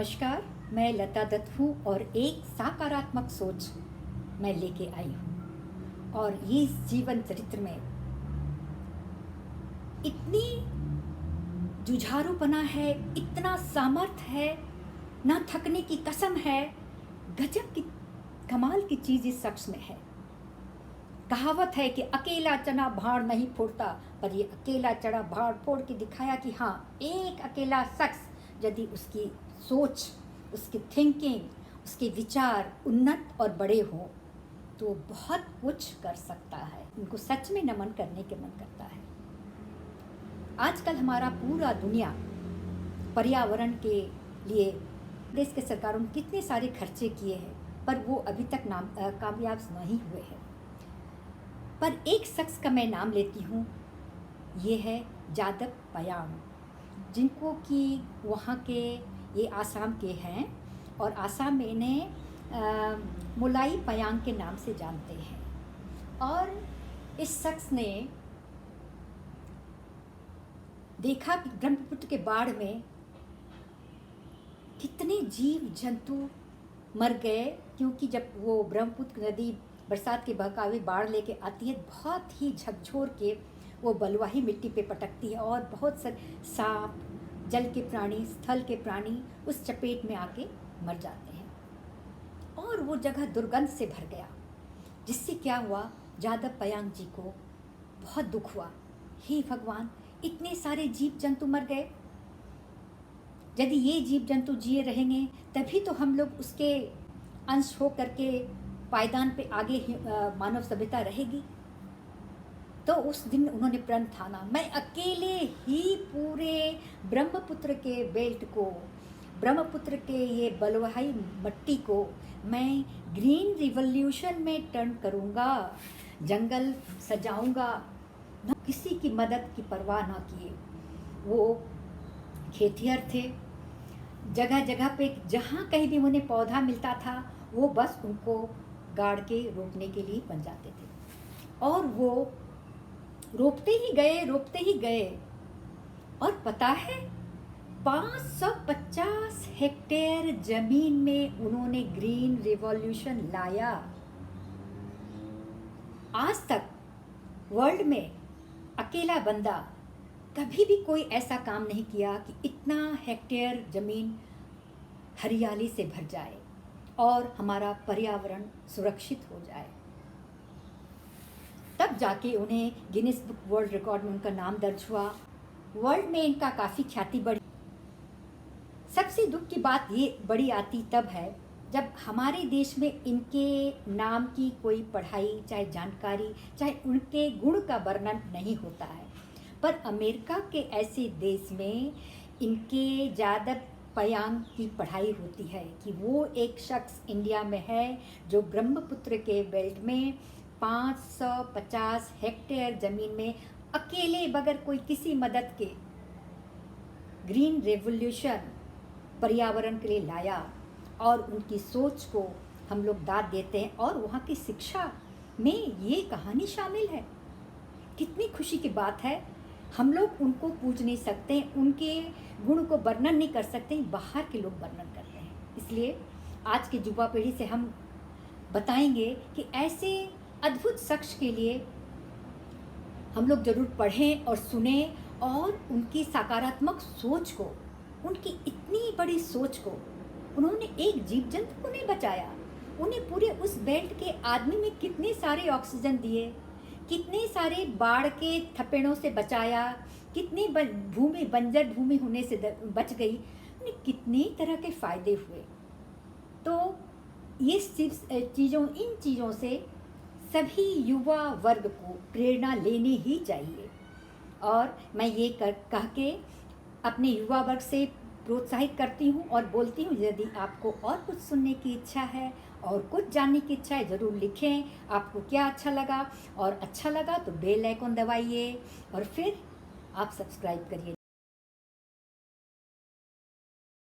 नमस्कार, मैं लता दत्त हूँ और एक सकारात्मक सोच मैं लेके आई हूँ। और ये जीवन चरित्र में इतनी जुझारूपना है, इतना सामर्थ्य है, ना थकने की कसम है। गजब की कमाल की चीज़ इस शख्स में है। कहावत है कि अकेला चना भाड़ नहीं फोड़ता, पर ये अकेला चना भाड़ फोड़ के दिखाया कि हाँ, एक अकेला शख्स यदि उसकी सोच, उसकी थिंकिंग, उसके विचार उन्नत और बड़े हों तो बहुत कुछ कर सकता है। उनको सच में नमन करने के मन करता है। आजकल हमारा पूरा दुनिया पर्यावरण के लिए देश के सरकारों ने कितने सारे खर्चे किए हैं, पर वो अभी तक कामयाब नहीं हुए हैं। पर एक शख्स का मैं नाम लेती हूँ, ये है जादव पयांग, जिनको कि वहाँ के ये आसाम के हैं और आसाम में इन्हें मोलाई पयांग के नाम से जानते हैं। और इस शख्स ने देखा कि ब्रह्मपुत्र के बाढ़ में कितने जीव जंतु मर गए, क्योंकि जब वो ब्रह्मपुत्र नदी बरसात के बहकावे बाढ़ लेके आती है, बहुत ही झकझोर के वो बलुआही मिट्टी पे पटकती है और बहुत सारे सांप, जल के प्राणी, स्थल के प्राणी उस चपेट में आके मर जाते हैं और वो जगह दुर्गंध से भर गया। जिससे क्या हुआ, जादव पयांग जी को बहुत दुख हुआ। हे भगवान, इतने सारे जीव जंतु मर गए। यदि ये जीव जंतु जिए रहेंगे तभी तो हम लोग उसके अंश हो करके पायदान पे आगे मानव सभ्यता रहेगी। तो उस दिन उन्होंने प्रण ठाना, मैं अकेले ही पूरे ब्रह्मपुत्र के बेल्ट को, ब्रह्मपुत्र के ये बलुआही मिट्टी को मैं ग्रीन रिवॉल्यूशन में टर्न करूँगा, जंगल सजाऊँगा। न किसी की मदद की परवाह ना किए। वो खेतिहर थे, जगह जगह पे जहाँ कहीं भी उन्हें पौधा मिलता था वो बस उनको गाड़ के रोपने के लिए बन जाते थे और वो रोपते ही गए। और पता है, 550 हेक्टेयर जमीन में उन्होंने ग्रीन रिवॉल्यूशन लाया। आज तक वर्ल्ड में अकेला बंदा कभी भी कोई ऐसा काम नहीं किया कि इतना हेक्टेयर ज़मीन हरियाली से भर जाए और हमारा पर्यावरण सुरक्षित हो जाए। तब जाके उन्हें गिनीज बुक वर्ल्ड रिकॉर्ड में उनका नाम दर्ज हुआ। वर्ल्ड में इनका काफ़ी ख्याति बढ़ी। सबसे दुख की बात ये बड़ी आती तब है जब हमारे देश में इनके नाम की कोई पढ़ाई, चाहे जानकारी, चाहे उनके गुण का वर्णन नहीं होता है। पर अमेरिका के ऐसे देश में इनके जादव पयांग की पढ़ाई होती है कि वो एक शख्स इंडिया में है जो ब्रह्मपुत्र के बेल्ट में 550 हेक्टेयर ज़मीन में अकेले बगैर कोई किसी मदद के ग्रीन रेवोल्यूशन पर्यावरण के लिए लाया। और उनकी सोच को हम लोग दाद देते हैं और वहाँ की शिक्षा में ये कहानी शामिल है। कितनी खुशी की बात है। हम लोग उनको पूज नहीं सकते, उनके गुण को वर्णन नहीं कर सकते, बाहर के लोग वर्णन करते हैं। इसलिए आज की युवा पीढ़ी से हम बताएंगे कि ऐसे अद्भुत शख्स के लिए हम लोग ज़रूर पढ़ें और सुने और उनकी सकारात्मक सोच को, उनकी इतनी बड़ी सोच को, उन्होंने एक जीव जंतु को नहीं बचाया, उन्हें पूरे उस बेल्ट के आदमी में कितने सारे ऑक्सीजन दिए, कितने सारे बाढ़ के थपेड़ों से बचाया, कितनी भूमि बंजर भूमि होने से बच गई, उन्हें कितने तरह के फ़ायदे हुए। तो ये इन चीज़ों से सभी युवा वर्ग को प्रेरणा लेनी ही चाहिए। और मैं ये कह के अपने युवा वर्ग से प्रोत्साहित करती हूँ और बोलती हूँ, यदि आपको और कुछ सुनने की इच्छा है और कुछ जानने की इच्छा है, ज़रूर लिखें आपको क्या अच्छा लगा। और अच्छा लगा तो बेल आइकन दबाइए और फिर आप सब्सक्राइब करिए।